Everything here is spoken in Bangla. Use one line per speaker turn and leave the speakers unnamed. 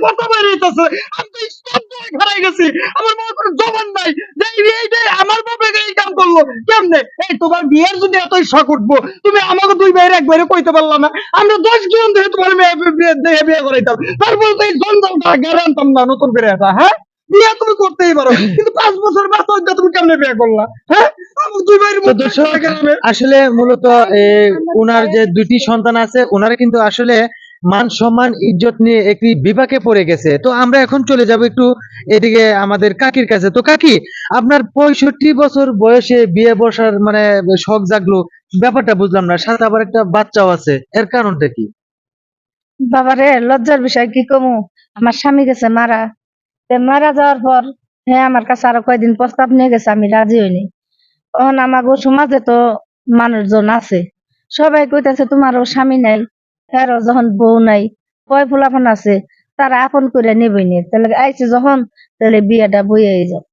কথা বেরিয়েছে, আমি তো স্তব্ধ হয়ে খাড়াই গেছি। আমার মনে কোনো জবান নাই যে এইটাই আমার বাপে এই কাম করলো কেমনে। এই তোমার বিয়ের যদি এতই শখ উঠবো, তুমি আমাকে দুই ভাইয়ের এক ভাইরে কইতে পারলা না? আমরা 10 জীবন ধরে তোমার বিয়ে করাইতাম, তারপরে তো এই জঞ্জালটা গেড়ে আনতাম না নতুন করে এটা। হ্যাঁ, বিয়ে তুমি করতেই পারো, কিন্তু 5 বছর বাচ্চা হইতে তুমি কেমনে বিয়ে করলা? হ্যাঁ, আমার দুই ভাইয়ের
তো
মধ্যে
দর্শক,
গ্রামে।
আসলে মূলত ওনার যে দুটি সন্তান আছে, ওনারা কিন্তু আসলে মান সম্মান ইজ্জত নিয়ে একটি বিপাকে পড়ে গেছে। তো আমরা এখন চলে যাব একটু এদিকে আমাদের কাকির কাছে। তো কাকি, আপনার 65 বছর বয়সে বিয়ে বসার মানে শখ জাগলো, ব্যাপারটা বুঝলাম না। সাথে আবার একটা বাচ্চাও আছে, এর কারণটা কি?
বাবারে লজ্জার বিষয় কি কমু, আমার স্বামী গেছে মারা। মারা যাওয়ার পর হ্যাঁ আমার কাছে আরো কয়দিন প্রস্তাব নিয়ে গেছে, আমি রাজি হইনি। তখন আমাগো সমাজে তো মানুষজন আছে, সবাই কইতাছে তোমারও স্বামী নাই, কারো যখন বউ নাই, কয় ফুলাফান আছে, তারা আপন করে নেবই নি, তাহলে আইছে যখন তাহলে বিয়েটা বইয়ে যাও।